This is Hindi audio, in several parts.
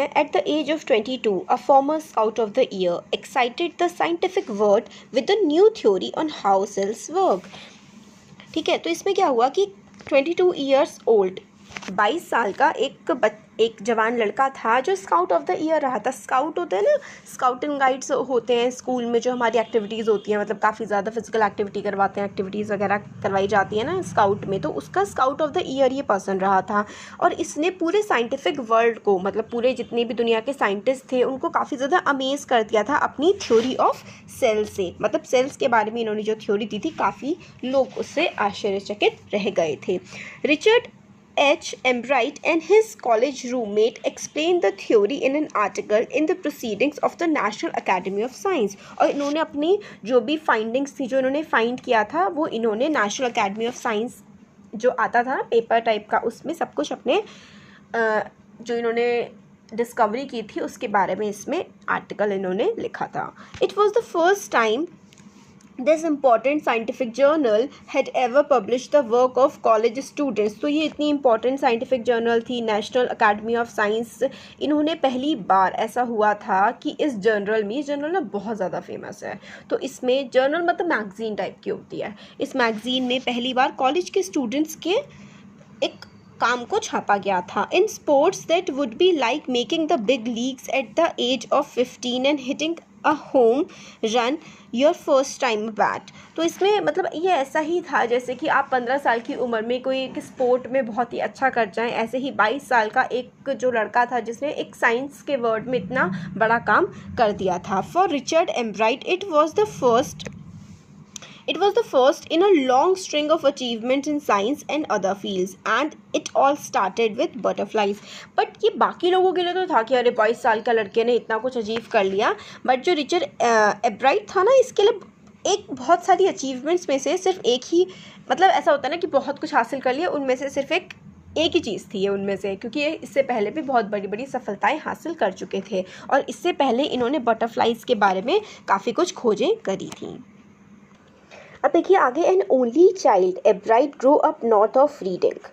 हैं, at the age of 22 a former scout of the year excited the scientific world with a new theory on how cells work. ठीक है, तो इसमें क्या हुआ कि 22 ईयर्स ओल्ड 22 साल का एक जवान लड़का था जो स्काउट ऑफ द ईयर रहा था। स्काउट होते हैं ना, स्काउट एंड गाइड्स होते हैं स्कूल में, जो हमारी एक्टिविटीज़ होती हैं, मतलब काफ़ी ज़्यादा फिजिकल एक्टिविटी करवाते हैं, एक्टिविटीज़ वगैरह करवाई जाती है ना स्काउट में, तो उसका स्काउट ऑफ द ईयर ये पर्सन रहा था। और इसने पूरे साइंटिफिक वर्ल्ड को, मतलब पूरे जितने भी दुनिया के साइंटिस्ट थे उनको काफ़ी ज़्यादा अमेज कर दिया था अपनी थ्योरी ऑफ सेल्स से। मतलब सेल्स के बारे में इन्होंने जो थ्योरी दी थी, काफ़ी लोग उससे आश्चर्यचकित रह गए थे। Richard H. Embright and his college roommate explained the theory in an article in the Proceedings of the National Academy of Science। और इन्होंने अपनी जो भी फाइंडिंग्स थी, जो इन्होंने फाइंड किया था, वो इन्होंने नेशनल अकेडमी ऑफ साइंस जो आता था पेपर टाइप का, उसमें सब कुछ अपने जो इन्होंने डिस्कवरी की थी उसके बारे में इसमें आर्टिकल इन्होंने लिखा था। It was the first time this important scientific journal had ever publish the work of college students. तो ये इतनी इंपॉर्टेंट साइंटिफिक जर्नल थी, नेशनल अकेडमी ऑफ साइंस, इन्होंने पहली बार ऐसा हुआ था कि इस जर्नल में, ये जर्नल ना बहुत ज़्यादा फेमस है, तो इसमें जर्नल मतलब मैगजीन टाइप की होती है, इस मैगजीन में पहली बार कॉलेज के स्टूडेंट्स के एक काम को छापा गया था। In sports that would be like making the big leagues at the age of 15 and hitting a home run your first time bat. तो इसमें मतलब ये ऐसा ही था जैसे कि आप 15 साल की उम्र में कोई एक स्पोर्ट में बहुत ही अच्छा कर जाएं, ऐसे ही 22 साल का एक जो लड़का था जिसने एक साइंस के वर्ल्ड में इतना बड़ा काम कर दिया था। For Richard Ebright it was the first in a long string of achievements in science and other fields, and it all started with butterflies। But ये बाकी लोगों के लिए तो था कि अरे 22 साल का लड़के ने इतना कुछ अचीव कर लिया, बट जो रिचर्ड एब्राइट था ना, इसके लिए एक बहुत सारी अचीवमेंट्स में से सिर्फ एक ही, मतलब ऐसा होता है ना कि बहुत कुछ हासिल कर लिया, उनमें से सिर्फ एक ही चीज़ थी ये उनमें से, क्योंकि ये इससे पहले भी बहुत बड़ी बड़ी सफलताएं हासिल कर चुके थे और इससे पहले इन्होंने बटरफ्लाइज के बारे में काफ़ी कुछ खोजें करी थी। अब देखिए आगे, an only child Ebright grow up north of Reading,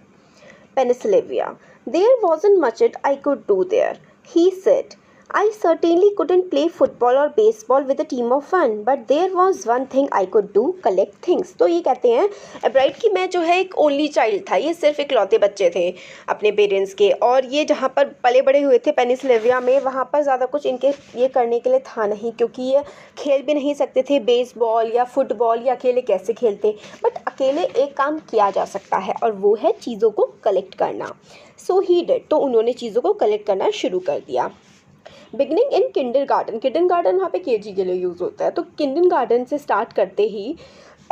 Pennsylvania. There wasn't much it I could do there, he said. I certainly couldn't play football or baseball with a team of one, but there was one thing I could do, collect things। तो ये कहते हैं एब्राइट कि मैं जो है एक ओनली चाइल्ड था, ये सिर्फ इकलौते बच्चे थे अपने पेरेंट्स के, और ये जहाँ पर पले बड़े हुए थे पेनिसिल्वेनिया में, वहाँ पर ज़्यादा कुछ इनके ये करने के लिए था नहीं, क्योंकि ये खेल भी नहीं सकते थे बेसबॉल या फुटबॉल, या अकेले कैसे खेलते, बट अकेले एक काम किया जा सकता है और वो है चीज़ों को कलेक्ट करना। सो ही डिड, तो उन्होंने चीज़ों को कलेक्ट करना शुरू कर दिया। बिगनिंग इन किंडरगार्टन वहाँ पे केजी के लिए यूज़ होता है, तो किंडरगार्टन से स्टार्ट करते ही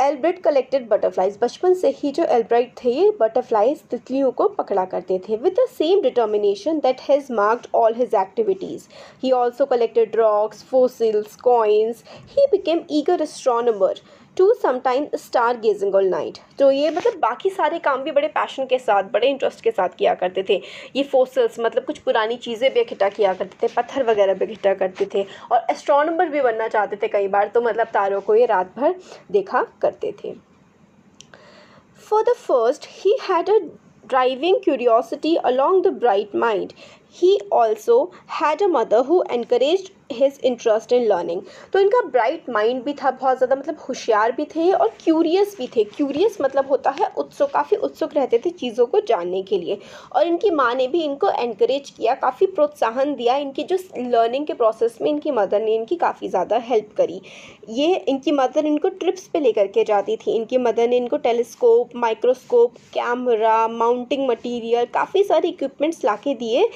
एल्ब्रेट कलेक्टेड बटरफ्लाइज। बचपन से ही जो एल्ब्रेट थे ये बटरफ्लाइज, तितलियों को पकड़ा करते थे। With the same determination that has marked all his activities, he also collected rocks, fossils, coins. He became eager astronomer to sometime star gazing all night. तो ये मतलब बाकी सारे काम भी बड़े पैशन के साथ, बड़े इंटरेस्ट के साथ किया करते थे। ये फोसिल्स मतलब कुछ पुरानी चीज़ें भी इकट्ठा किया करते थे, पत्थर वगैरह भी इकट्ठा करते थे, और एस्ट्रोनॉमर भी बनना चाहते थे कई बार, तो मतलब तारों को ये रात भर देखा करते थे। For the first, he had a driving curiosity along the bright mind. He also had a mother who encouraged his interest in learning। तो इनका ब्राइट माइंड भी था बहुत ज़्यादा, मतलब होशियार भी थे और क्यूरियस भी थे। क्यूरियस मतलब होता है उत्सुक, काफ़ी उत्सुक रहते थे चीज़ों को जानने के लिए, और इनकी माँ ने भी इनको एनकरेज किया, काफ़ी प्रोत्साहन दिया। इनकी जो लर्निंग के प्रोसेस में इनकी मदर ने इनकी काफ़ी ज़्यादा हेल्प करी। ये इनकी मदर इनको ट्रिप्स पे लेकर के जाती थी। इनकी मदर ने इनको telescope, microscope, camera, mounting material, काफ़ी सारे इक्विपमेंट्स ला के दिए,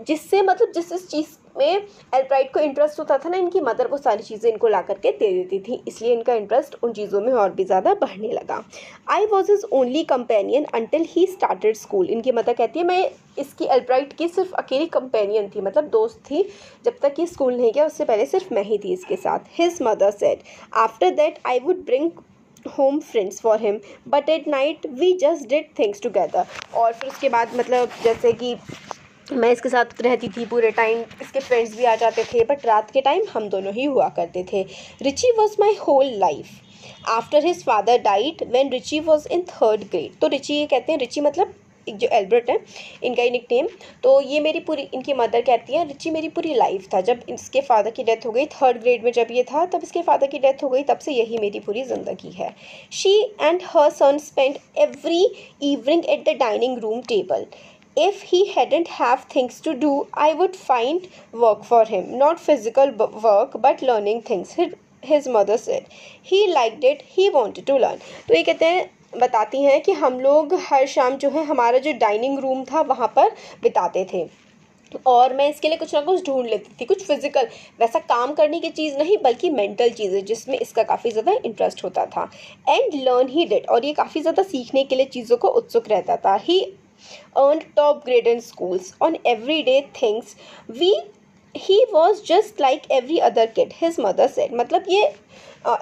जिससे मतलब जिस चीज़ में एल्ब्राइट को इंटरेस्ट होता था ना, इनकी मदर वो सारी चीज़ें इनको ला करके दे देती थी, इसलिए इनका इंटरेस्ट उन चीज़ों में और भी ज़्यादा बढ़ने लगा। I was his only companion until he started school. इनकी मदर कहती है मैं इसकी एल्ब्राइट की सिर्फ अकेली कंपेनियन थी, मतलब दोस्त थी, जब तक ये स्कूल नहीं गया उससे पहले सिर्फ मैं ही थी इसके साथ। His mother said after that I would bring home friends for him but at night we just did things together. और फिर उसके बाद मतलब जैसे कि मैं इसके साथ रहती थी पूरे टाइम, इसके फ्रेंड्स भी आ जाते थे, बट रात के टाइम हम दोनों ही हुआ करते थे। Richie was my whole life after his father died when Richie was in 3rd grade. तो रिची ये कहते हैं, रिची मतलब एक जो एल्बर्ट है इनका ही निकनेम। तो ये मेरी पूरी, इनकी मदर कहती हैं रिची मेरी पूरी लाइफ था। जब इसके फादर की डेथ हो गई, 3rd ग्रेड में जब ये था तब इसके फादर की डेथ हो गई, तब से यही मेरी पूरी ज़िंदगी है। She and her son spend every evening at the dining room table. If he hadn't have things to do, I would find work for him. Not physical work, but learning things. His mother said. He liked it. He wanted to learn. तो ये कहते हैं, बताती हैं कि हम लोग हर शाम जो है हमारा जो डाइनिंग रूम था वहाँ पर बिताते थे, और मैं इसके लिए कुछ ना कुछ ढूंढ लेती थी, कुछ फिजिकल वैसा काम करने की चीज़ नहीं बल्कि मेंटल चीज़ें जिसमें इसका काफ़ी ज़्यादा इंटरेस्ट होता था। एंड लर्न ही डिड, और ये काफ़ी ज़्यादा सीखने के लिए चीज़ों को उत्सुक रहता था। ही earned top grade in schools on everyday things. He was just like every other kid, his mother said. मतलब ये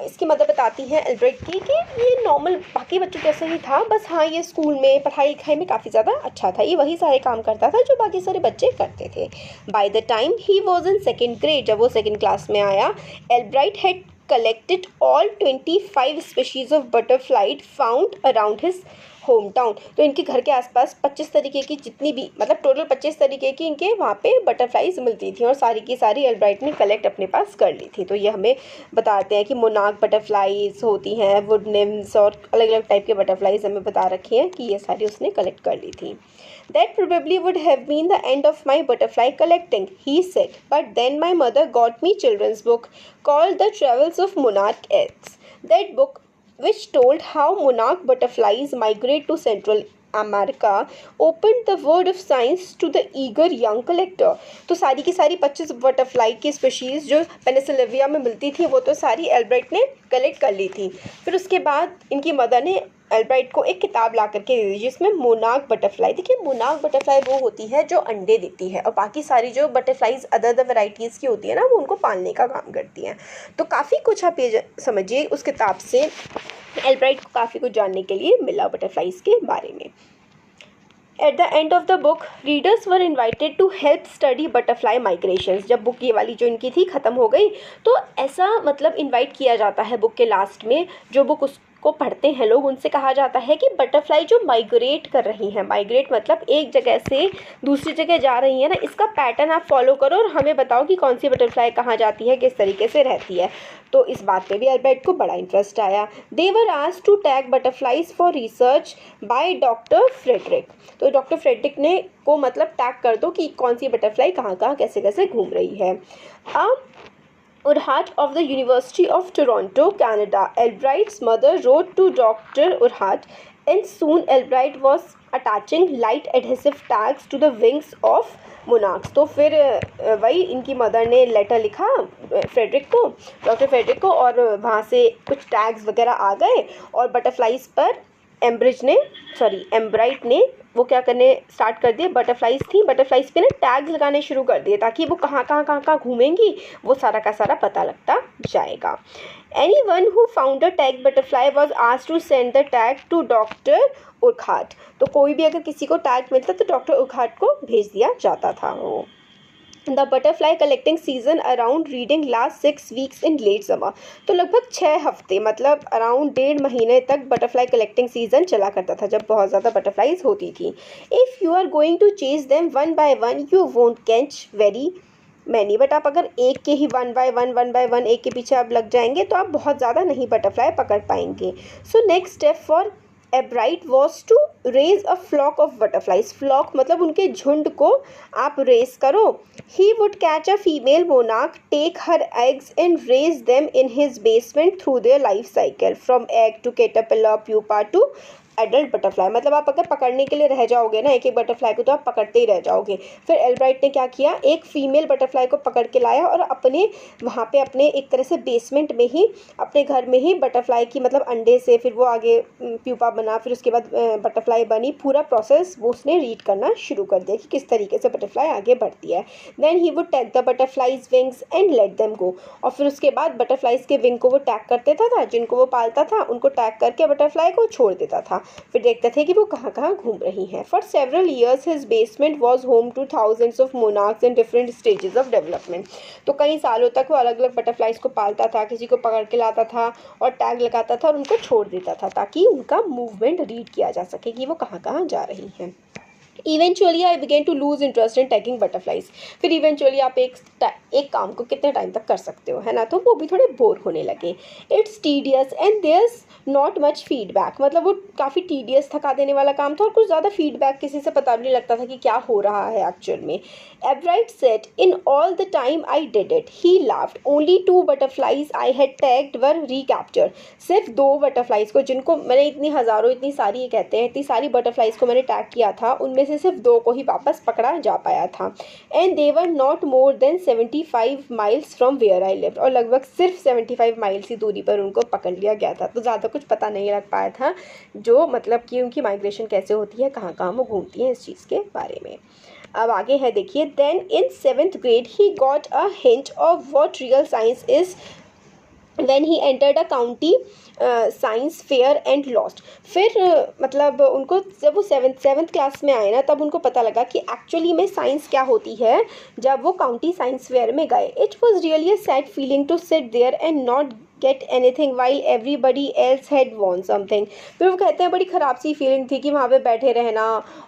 इसकी मदर बताती हैं एल्ब्रेट की कि ये नॉर्मल बाकी बच्चों जैसे ही था, बस हाँ ये स्कूल में पढ़ाई लिखाई में काफ़ी ज़्यादा अच्छा था, ये वही सारे काम करता था जो बाकी सारे बच्चे करते थे। By the time he was in 2nd grade, जब वो 2nd क्लास में आया, Albright had collected all 25 species of butterfly found around his home town. तो इनके घर के आसपास 25 तरीके की जितनी भी, मतलब टोटल 25 तरीके की इनके वहाँ पे बटरफ्लाइज मिलती थी, और सारी की सारी एल्ब्राइट ने कलेक्ट अपने पास कर ली थी। तो ये हमें बताते हैं कि मोनार्क बटरफ्लाइज होती हैं, वुड निम्स, और अलग अलग टाइप के बटरफ्लाइज हमें बता रखी हैं कि ये सारी उसने कलेक्ट कर ली थी। That probably would have been the end of my butterfly collecting, he said. But then my mother got me children's book called The Travels of Monarch X. That book, which told how monarch butterflies migrate to Central America, opened the world of science to the eager young collector. तो सारी की सारी 25 बटरफ्लाई की स्पीशीज़ जो पेनिसिलिविया में मिलती थी वो तो सारी एल्ब्रेट ने कलेक्ट कर ली थी। फिर उसके बाद इनकी मदर ने एल्ब्राइट को एक किताब ला करके दे दी जिसमें मोनार्क बटरफ्लाई, देखिए मोनार्क बटरफ्लाई वो होती है जो अंडे देती है, और बाकी सारी जो बटरफ्लाइज अदर वेराइटीज़ की होती है ना वो उनको पालने का काम करती हैं। तो काफ़ी कुछ आप ये समझिए उस किताब से एल्ब्राइट को काफ़ी कुछ जानने के लिए मिला बटरफ्लाइज के बारे में। At the end of the book, readers were invited to help study butterfly migrations. जब बुक ये वाली जो इनकी थी ख़त्म हो गई तो ऐसा मतलब इनवाइट किया जाता है बुक के लास्ट में, जो बुक उसको पढ़ते हैं लोग उनसे कहा जाता है कि बटरफ्लाई जो माइग्रेट कर रही हैं, माइग्रेट मतलब एक जगह से दूसरी जगह जा रही है ना, इसका पैटर्न आप फॉलो करो और हमें बताओ कि कौन सी बटरफ्लाई कहाँ जाती है, किस तरीके से रहती है। तो इस बात पे भी एल्ब्रेट को बड़ा इंटरेस्ट आया। They were asked to tag butterflies for research by doctor Frederick. तो डॉक्टर फ्रेडरिक ने को मतलब टैग कर दो कि कौन सी बटरफ्लाई कहाँ कहाँ कैसे कैसे घूम रही है। Urquhart of the University of Toronto, Canada. Albright's mother wrote to Dr. Urquhart, and soon Albright was attaching light adhesive tags to the wings of monarchs. तो फिर वही इनकी मदर ने लेटर लिखा फ्रेडरिक को, डॉक्टर फ्रेडरिक को, और वहाँ से कुछ टैग्स वगैरह आ गए और बटरफ्लाइज पर एम्ब्राइट ने वो क्या करने स्टार्ट कर दिए, बटरफ्लाइज थी, बटरफ्लाइज पे ना टैग्स लगाने शुरू कर दिए ताकि वो कहाँ घूमेंगी वो सारा का सारा पता लगता जाएगा। Anyone who found a tag butterfly was asked to send the tag to Dr. Urquhart. तो कोई भी अगर किसी को टैग मिलता तो डॉक्टर उर्कहार्ट को भेज दिया जाता था वो। The butterfly collecting season around reading last 6 weeks in late summer. तो लगभग 6 हफ्ते मतलब अराउंड 1.5 महीने तक बटरफ्लाई कलेक्टिंग सीजन चला करता था जब बहुत ज़्यादा बटरफ्लाइज होती थी। If you are going to chase them one by one, you won't catch very many. But आप अगर एक के ही वन बाय वन एक के पीछे आप लग जाएंगे तो आप बहुत ज़्यादा नहीं बटरफ्लाई पकड़ पाएंगे। So next step for Ebright was to raise a flock of butterflies. Flock मतलब उनके झुंड को आप रेस करो। He would catch a female monarch, take her eggs and raise them in his basement through their life cycle from egg to caterpillar pupa to adult butterfly. मतलब आप अगर पकड़ने के लिए रह जाओगे ना एक एक बटरफ्लाई को तो आप पकड़ते ही रह जाओगे। फिर एल्ब्राइट ने क्या किया, एक फीमेल बटरफ्लाई को पकड़ के लाया और अपने वहाँ पे अपने एक तरह से बेसमेंट में ही अपने घर में ही बटरफ्लाई की मतलब अंडे से फिर वो आगे प्यूपा बना, फिर उसके बाद बटरफ्लाई बनी, पूरा प्रोसेस वो उसने रीड करना शुरू कर दिया कि किस तरीके से बटरफ्लाई आगे बढ़ती है। Then he would tag the butterflies wings and let them go. और फिर उसके बाद बटरफ्लाइज के विंग को वो टैग कर देता था, जिनको वो पालता था उनको टैग करके बटरफ्लाई को छोड़ देता था। फिर देखते थे कि वो कहाँ कहाँ घूम रही हैं। For several years his basement was home two thousands of monarchs in different stages of development. तो कई सालों तक वो अलग अलग बटरफ्लाइज को पालता था, किसी को पकड़ के लाता था और टैग लगाता था और उनको छोड़ देता था ताकि उनका मूवमेंट रीड किया जा सके कि वो कहाँ कहाँ जा रही हैं। Eventually I began to lose interest in taking butterflies. फिर इवेंचुअली आप एक काम को कितने टाइम तक कर सकते हो, है ना, तो वो भी थोड़े बोर होने लगे। It's tedious and there's not much feedback, मतलब वो काफ़ी टीडियस, थका देने वाला काम था और कुछ ज़्यादा फीडबैक किसी से पता भी नहीं लगता था कि क्या हो रहा है एक्चुअल में। Ebright said in all the time I did it he laughed only 2 butterflies I had tagged were recaptured. सिर्फ 2 बटरफ्लाइज को, जिनको मैंने इतनी हज़ारों, इतनी सारी, ये कहते हैं इतनी सारी बटरफ्लाइज को मैंने टैग किया था, उनमें से सिर्फ 2 को ही वापस पकड़ा जा पाया था। And they were not more than 75 miles from where I lived, और लगभग सिर्फ 75 माइल्स की दूरी पर उनको पकड़ लिया गया था। तो ज़्यादा कुछ पता नहीं लग पाया था जो मतलब कि उनकी माइग्रेशन कैसे होती है, कहाँ कहाँ वो घूमती हैं, इस चीज़ के बारे में। अब आगे है देखिए, then in 7th grade he got a hint of what real science is when he entered a county science fair and lost. फिर मतलब उनको जब वो सेवन्थ क्लास में आए ना, तब उनको पता लगा कि एक्चुअली में साइंस क्या होती है जब वो काउंटी साइंस फेयर में गए। It was really a sad feeling to sit there and not get anything while everybody else had won something. फिर वो कहते हैं बड़ी ख़राब सी फीलिंग थी कि वहाँ पे बैठे रहना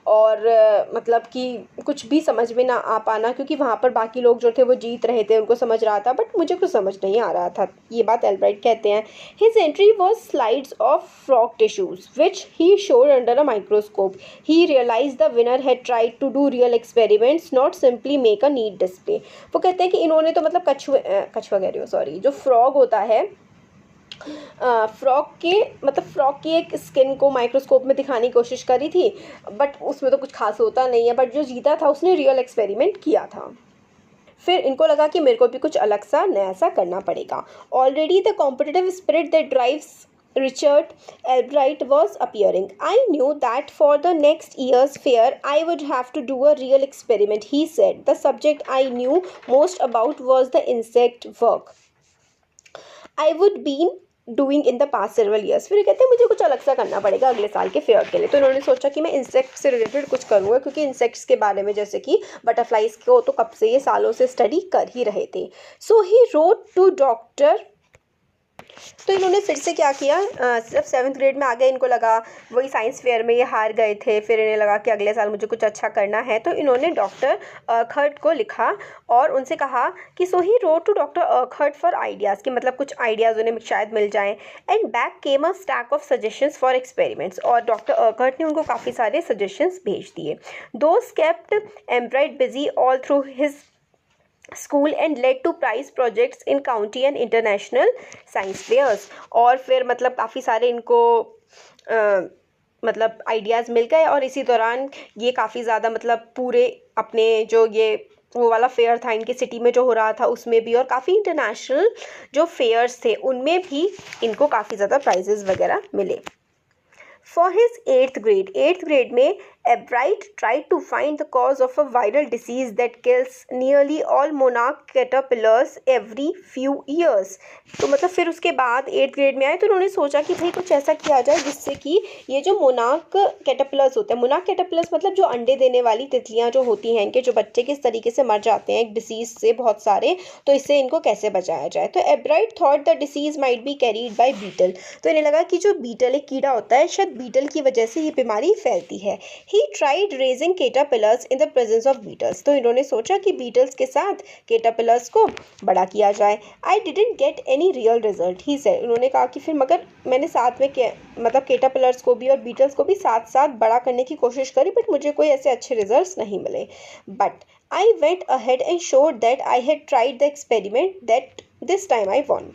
और मतलब कि कुछ भी समझ में ना आ पाना, क्योंकि वहाँ पर बाकी लोग जो थे वो जीत रहे थे, उनको समझ रहा था, बट मुझे कुछ समझ नहीं आ रहा था। ये बात एल्ब्राइट कहते हैं। His entry was slides of frog tissues which he showed under a microscope. He realize the winner had tried to do real experiments not simply make a neat display. वो कहते हैं कि इन्होंने तो मतलब कछुआ कह रही हूँ, सॉरी, जो फ्रॉग होता है, फ्रॉग की एक स्किन को माइक्रोस्कोप में दिखाने की कोशिश करी थी, बट उसमें तो कुछ खास होता नहीं है, बट जो जीता था उसने रियल एक्सपेरिमेंट किया था। फिर इनको लगा कि मेरे को भी कुछ अलग सा नया सा करना पड़ेगा। Already the competitive spirit that drives Richard Albright was appearing. I knew that for the next year's fair I would have to do a real experiment, he said. The subject I knew most about was the insect work I would been doing in the past several years. फिर कहते हैं मुझे कुछ अलग सा करना पड़ेगा अगले साल के फेयर के लिए। तो इन्होंने सोचा कि मैं इंसेक्ट से रिलेटेड कुछ करूँगा, क्योंकि इंसेक्ट्स के बारे में, जैसे कि बटरफ्लाइज को तो कब से ये सालों से स्टडी कर ही रहे थे। सो ही रोट टू डॉक्टर। तो इन्होंने फिर से क्या किया, जब 7th grade में आ गए, इनको लगा वही साइंस फेयर में ये हार गए थे, फिर इन्हें लगा कि अगले साल मुझे कुछ अच्छा करना है। तो इन्होंने डॉक्टर अर्कहर्ट को लिखा और उनसे कहा कि so he wrote to doctor Urquhart for ideas, कि मतलब कुछ आइडियाज़ उन्हें शायद मिल जाएं। And back came a stack of suggestions for experiments, और डॉक्टर अर्कहर्ट ने उनको काफ़ी सारे सजेशंस भेज दिए। Those kept Ebright busy all through his school and led to prize projects in county and international science fairs. और फिर मतलब काफ़ी सारे इनको मतलब आइडियाज़ मिल गए, और इसी दौरान ये काफ़ी ज़्यादा मतलब पूरे अपने जो ये वो वाला फेयर था इनकी सिटी में जो हो रहा था उसमें भी, और काफ़ी इंटरनेशनल जो फेयर्स थे उनमें भी इनको काफ़ी ज़्यादा प्राइजेज़ वगैरह मिले। For his 8th grade में Albright tried to find the cause of a viral disease that kills nearly all monarch caterpillars every few years। तो मतलब फिर उसके बाद 8th grade में आए तो उन्होंने सोचा कि भाई कुछ ऐसा किया जाए जिससे कि ये जो मोनार्क कैटरपिलर्स होते हैं, मोनार्क कैटरपिलर्स मतलब जो अंडे देने वाली तितलियां जो होती हैं, इनके जो बच्चे किस तरीके से मर जाते हैं एक डिसीज़ से बहुत सारे, तो इससे इनको कैसे बचाया जाए। तो Albright thought the disease might be carried by beetle। तो इन्हें लगा कि जो बीटल एक कीड़ा होता है, शायद बीटल की वजह से ये बीमारी फैलती है। He tried raising caterpillars in the presence of beetles। तो इन्होंने सोचा कि बीटल्स के साथ caterpillars को बड़ा किया जाए। I didn't get any real result, he said। उन्होंने कहा कि फिर मगर मैंने साथ में मतलब caterpillars को भी और beetles को भी साथ साथ बड़ा करने की कोशिश करी, बट मुझे कोई ऐसे अच्छे रिजल्ट्स नहीं मिले। But I went ahead and showed that I had tried the experiment, that this time I won।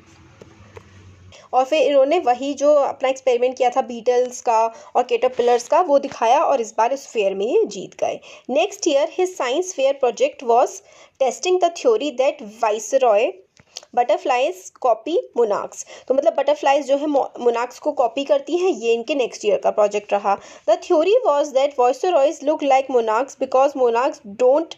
और फिर इन्होंने वही जो अपना एक्सपेरिमेंट किया था बीटल्स का और कैटरपिलर्स का वो दिखाया, और इस बार इस फेयर में ये जीत गए। Next year his science fair project was testing the theory that viceroy butterflies copy monarchs. तो मतलब बटरफ्लाइज जो है मोनार्क्स को कॉपी करती हैं, ये इनके नेक्स्ट ईयर का प्रोजेक्ट रहा। The theory was that viceroys look like monarchs because monarchs don't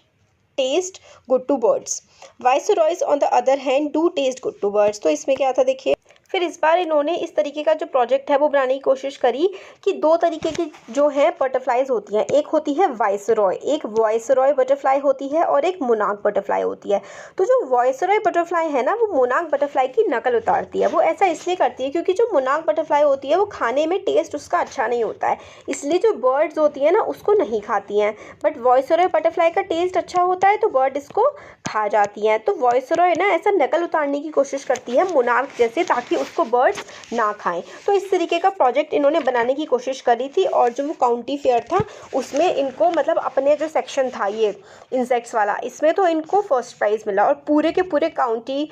taste good to birds, viceroys on the other hand do taste good to birds. तो इसमें क्या था देखिए, फिर इस बार इन्होंने इस तरीके का जो प्रोजेक्ट है वो बनाने की कोशिश करी कि दो तरीके की जो है बटरफ्लाइज होती हैं, एक होती है वाइसरॉय, एक वाइसरॉय बटरफ्लाई होती है और एक मोनार्क बटरफ्लाई होती है। तो जो वाइसरॉय बटरफ्लाई है ना वो मोनार्क बटरफ्लाई की नकल उतारती है। वो ऐसा इसलिए करती है क्योंकि जो मोनार्क बटरफ्लाई होती है वो खाने में टेस्ट उसका अच्छा नहीं होता है, इसलिए जो बर्ड्स होती हैं ना उसको नहीं खाती हैं। बट वाइसरॉय बटरफ्लाई का टेस्ट अच्छा होता है तो बर्ड इसको खा जाती हैं। तो वाइसरॉय ना ऐसा नकल उतारने की कोशिश करती है मोनार्क जैसे, ताकि उसको बर्ड्स ना खाएं। तो इस तरीके का प्रोजेक्ट इन्होंने बनाने की कोशिश करी थी। और जो वो काउंटी फेयर था उसमें इनको मतलब अपने जो सेक्शन था ये इंसेक्ट्स वाला, इसमें तो इनको फर्स्ट प्राइज़ मिला। और पूरे के पूरे काउंटी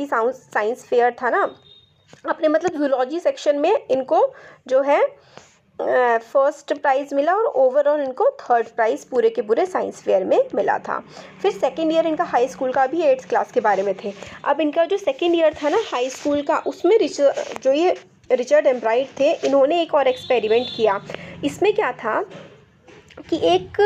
साइंस फेयर था ना, अपने मतलब जूलॉजी सेक्शन में इनको जो है फर्स्ट प्राइज़ मिला और ओवरऑल इनको थर्ड प्राइज़ पूरे के पूरे साइंस फेयर में मिला था। फिर सेकेंड ईयर इनका हाई स्कूल का भी 8th क्लास के बारे में थे। अब इनका जो सेकेंड ईयर था ना हाई स्कूल का, उसमें जो ये रिचर्ड एम्ब्राइट थे, इन्होंने एक और एक्सपेरिमेंट किया। इसमें क्या था कि एक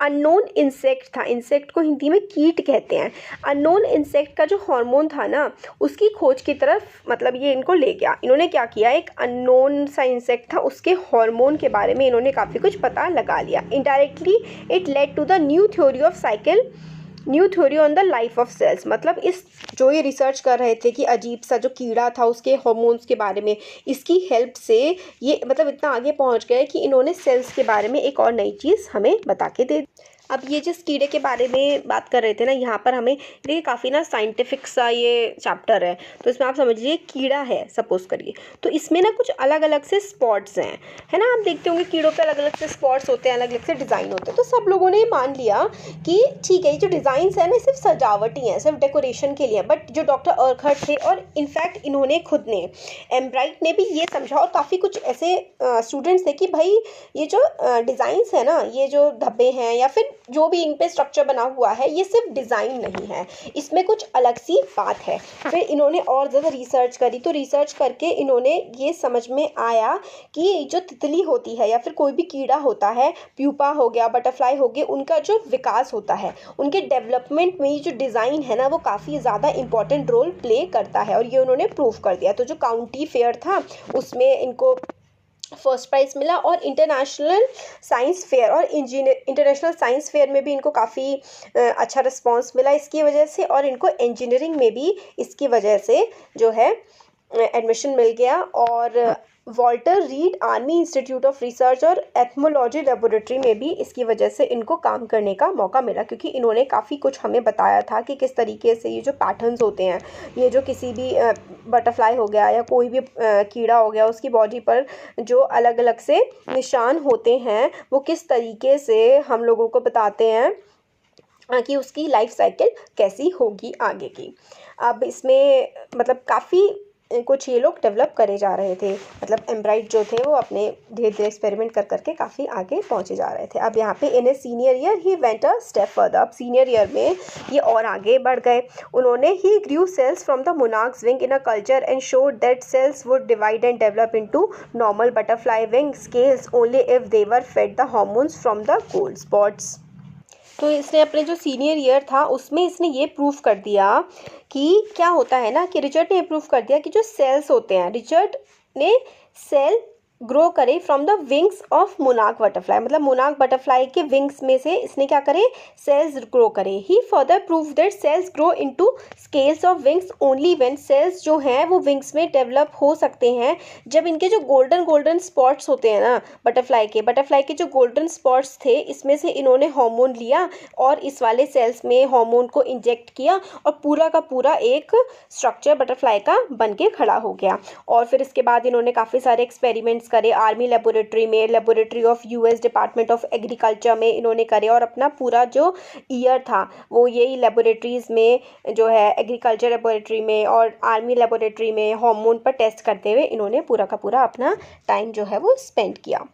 अननोन इंसेक्ट था, इंसेक्ट को हिंदी में कीट कहते हैं। अननोन इंसेक्ट का जो हार्मोन था ना उसकी खोज की तरफ मतलब ये इनको ले गया। इन्होंने क्या किया, एक अननोन सा इंसेक्ट था उसके हार्मोन के बारे में इन्होंने काफ़ी कुछ पता लगा लिया। Indirectly it led to the new theory on the life of cells. मतलब इस जो ये रिसर्च कर रहे थे कि अजीब सा जो कीड़ा था उसके हार्मोन्स के बारे में, इसकी हेल्प से ये मतलब इतना आगे पहुंच गए कि इन्होंने सेल्स के बारे में एक और नई चीज़ हमें बता के दे। अब ये जिस कीड़े के बारे में बात कर रहे थे ना, यहाँ पर हमें देखिए काफ़ी ना साइंटिफिक सा ये चैप्टर है। तो इसमें आप समझ लीजिए कीड़ा है सपोज करिए, तो इसमें ना कुछ अलग अलग से स्पॉट्स हैं, है ना। आप देखते होंगे कीड़ों पे अलग अलग से स्पॉट्स होते हैं, अलग अलग से डिज़ाइन होते हैं। तो सब लोगों ने मान लिया कि ठीक है ये जो डिज़ाइंस है ना सिर्फ सजावटी हैं, सिर्फ डेकोरेशन के लिए। बट जो डॉक्टर अर्कहर्ट थे और इनफैक्ट इन्होंने खुद ने एम्ब्राइट ने भी ये समझा, और काफ़ी कुछ ऐसे स्टूडेंट्स थे कि भाई ये जो डिज़ाइंस है ना, ये जो धब्बे हैं या फिर जो भी इन पे स्ट्रक्चर बना हुआ है, ये सिर्फ डिज़ाइन नहीं है, इसमें कुछ अलग सी बात है। फिर इन्होंने और ज़्यादा रिसर्च करी, तो रिसर्च करके इन्होंने ये समझ में आया कि जो तितली होती है या फिर कोई भी कीड़ा होता है, प्यूपा हो गया, बटरफ्लाई हो गया, उनका जो विकास होता है, उनके डेवलपमेंट में ये जो डिज़ाइन है ना वो काफ़ी ज़्यादा इंपॉर्टेंट रोल प्ले करता है। और ये उन्होंने प्रूव कर दिया। तो जो काउंटी फेयर था उसमें इनको फर्स्ट प्राइज़ मिला। और इंटरनेशनल साइंस फेयर में भी इनको काफ़ी अच्छा रिस्पांस मिला इसकी वजह से। और इनको इंजीनियरिंग में भी इसकी वजह से जो है एडमिशन मिल गया। और Walter read army institute of research और एथमोलॉजी लेबोरेटरी में भी इसकी वजह से इनको काम करने का मौका मिला, क्योंकि इन्होंने काफ़ी कुछ हमें बताया था कि किस तरीके से ये जो पैटर्न्स होते हैं, ये जो किसी भी बटरफ्लाई हो गया या कोई भी कीड़ा हो गया, उसकी बॉडी पर जो अलग अलग से निशान होते हैं वो किस तरीके से हम लोगों को बताते हैं कि उसकी लाइफ साइकिल कैसी होगी आगे की। अब इसमें मतलब काफ़ी कुछ ये लोग डेवलप करे जा रहे थे। मतलब एम्ब्राइट जो थे वो अपने धीरे धीरे एक्सपेरिमेंट कर करके काफ़ी आगे पहुंचे जा रहे थे। अब यहाँ पे in a senior year he went a step further. अब सीनियर ईयर में ये और आगे बढ़ गए। उन्होंने he grew cells from the monarch's wing in a culture and showed that cells would divide and develop into normal butterfly wing scales only if they were fed the hormones from the gold spots. तो इसने अपने जो सीनियर ईयर था उसमें इसने ये प्रूफ कर दिया कि क्या होता है ना, कि रिचर्ड ने प्रूफ कर दिया कि जो सेल्स होते हैं, रिचर्ड ने सेल ग्रो करे from the wings of monarch butterfly. मतलब मोनार्क बटरफ्लाई के विंग्स में से इसने क्या करे, सेल्स ग्रो करे। He further prove that cells grow into scales of wings only when cells जो हैं वो विंग्स में डेवलप हो सकते हैं जब इनके जो गोल्डन स्पॉट्स होते हैं ना बटरफ्लाई के जो गोल्डन स्पॉट्स थे, इसमें से इन्होंने हार्मोन लिया और इस वाले सेल्स में हार्मोन को इंजेक्ट किया और पूरा का पूरा एक स्ट्रक्चर बटरफ्लाई का बन के खड़ा हो गया। और फिर इसके बाद इन्होंने काफ़ी सारे एक्सपेरिमेंट्स करे आर्मी लेबोरेटरी में, laboratory of US department of agriculture में इन्होंने करे। और अपना पूरा जो ईयर था वो यही लेबोरेटरीज़ में जो है एग्रीकल्चर लेबोरेटरी में और आर्मी लेबोरेटरी में हार्मोन पर टेस्ट करते हुए इन्होंने पूरा का पूरा अपना टाइम जो है वो स्पेंड किया।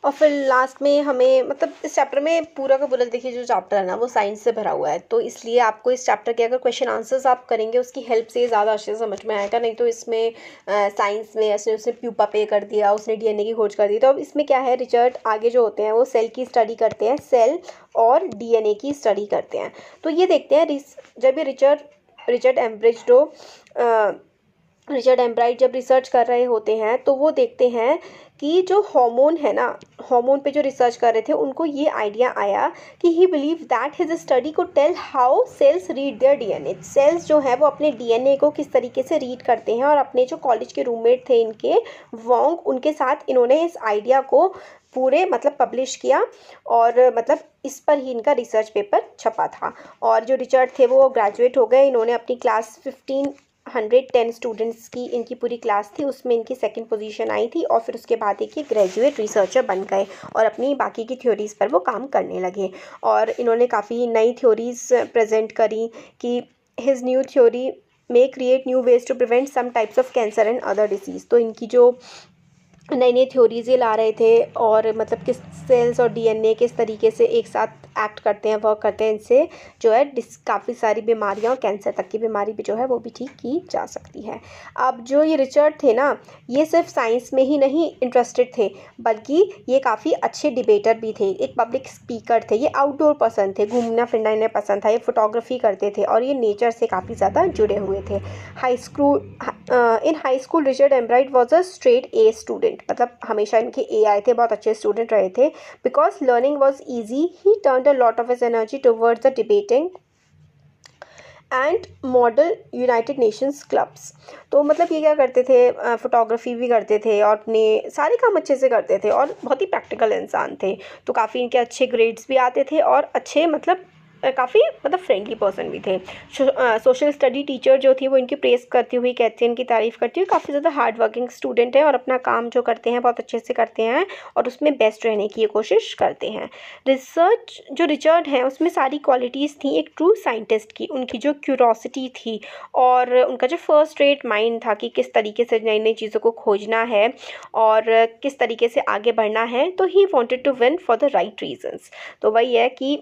और फिर लास्ट में हमें मतलब इस चैप्टर में पूरा का पूरा देखिए जो चैप्टर है ना वो साइंस से भरा हुआ है, तो इसलिए आपको इस चैप्टर के अगर क्वेश्चन आंसर्स आप करेंगे उसकी हेल्प से ज़्यादा अच्छे से समझ में आएगा। नहीं तो इसमें साइंस में ऐसे उसने प्यूपा पे कर दिया, उसने डीएनए की खोज कर दी। तो अब इसमें क्या है, रिचर्ड आगे जो होते हैं वो सेल की स्टडी करते हैं, सेल और डीएनए की स्टडी करते हैं। तो ये देखते हैं जब ये रिचर्ड रिचर्ड एम्ब्राइट जब रिसर्च कर रहे होते हैं तो वो देखते हैं कि जो हार्मोन है ना, हार्मोन पे जो रिसर्च कर रहे थे उनको ये आइडिया आया कि he believe that his study could tell how cells read their DNA. Cells जो है वो अपने डीएनए को किस तरीके से रीड करते हैं, और अपने जो कॉलेज के रूममेट थे इनके वोंग, उनके साथ इन्होंने इस आइडिया को पूरे मतलब पब्लिश किया, और मतलब इस पर ही इनका रिसर्च पेपर छपा था। और जो रिचर्ड थे वो ग्रेजुएट हो गए। इन्होंने अपनी क्लास 1510 स्टूडेंट्स की इनकी पूरी क्लास थी, उसमें इनकी सेकंड पोजीशन आई थी, और फिर उसके बाद एक ये ग्रेजुएट रिसर्चर बन गए और अपनी बाकी की थ्योरीज़ पर वो काम करने लगे। और इन्होंने काफ़ी नई थ्योरीज़ प्रेजेंट करी कि his new theory may create new ways to prevent some types of cancer and other diseases. तो इनकी जो नई नई थ्योरीज ये ला रहे थे, और मतलब किस सेल्स और डीएनए किस तरीके से एक साथ एक्ट करते हैं, वर्क करते हैं, इनसे जो है काफ़ी सारी बीमारियां और कैंसर तक की बीमारी भी जो है वो भी ठीक की जा सकती है। अब जो ये रिचर्ड थे ना, ये सिर्फ साइंस में ही नहीं इंटरेस्टेड थे, बल्कि ये काफ़ी अच्छे डिबेटर भी थे, एक पब्लिक स्पीकर थे, ये आउटडोर पर्सन थे, घूमना फिरना इन्हें पसंद था, ये फोटोग्राफी करते थे, और ये नेचर से काफ़ी ज़्यादा जुड़े हुए थे। In high school Richard Ebright was a straight A student, मतलब हमेशा इनके ए आए थे, बहुत अच्छे स्टूडेंट रहे थे। Because learning was easy he turned a lot of his energy towards the debating and model United Nations clubs. तो मतलब ये क्या करते थे, फोटोग्राफी भी करते थे और अपने सारे काम अच्छे से करते थे, और बहुत ही प्रैक्टिकल इंसान थे। तो काफ़ी इनके अच्छे ग्रेड्स भी आते थे, और अच्छे मतलब काफ़ी मतलब फ्रेंडली पर्सन भी थे। सोशल स्टडी टीचर जो थी वो इनकी प्रेस करती हुई कहती है, इनकी तारीफ़ करती हुई, काफ़ी ज़्यादा हार्ड वर्किंग स्टूडेंट है, और अपना काम जो करते हैं बहुत अच्छे से करते हैं, और उसमें बेस्ट रहने की ये कोशिश करते हैं। रिसर्च जो रिचर्ड है उसमें सारी क्वालिटीज़ थी एक ट्रू साइंटिस्ट की, उनकी जो क्यूरोसिटी थी, और उनका जो फर्स्ट रेट माइंड था कि किस तरीके से नई नई चीज़ों को खोजना है और किस तरीके से आगे बढ़ना है। तो he wanted to win for the right reasons. तो वही है कि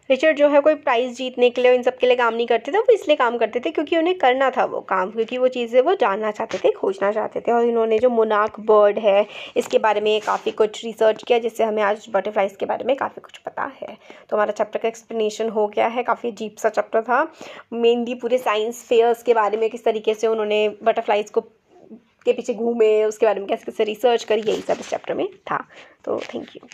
रिचर्ड जो है कोई प्राइज़ जीतने के लिए इन सब के लिए काम नहीं करते थे, वो इसलिए काम करते थे क्योंकि उन्हें करना था वो काम, क्योंकि वो चीज़ें वो जानना चाहते थे, खोजना चाहते थे। और इन्होंने जो मोनार्क बर्ड है इसके बारे में काफ़ी कुछ रिसर्च किया, जिससे हमें आज बटरफ्लाइज के बारे में काफ़ी कुछ पता है। तो हमारा चैप्टर का एक्सप्लेनेशन हो गया है, काफ़ी अजीब सा चैप्टर था, मेनली पूरे साइंस फेयर्स के बारे में, किस तरीके से उन्होंने बटरफ्लाइज को के पीछे घूमे, उसके बारे में कैसे कैसे रिसर्च करी, यही सब इस चैप्टर में था। तो थैंक यू।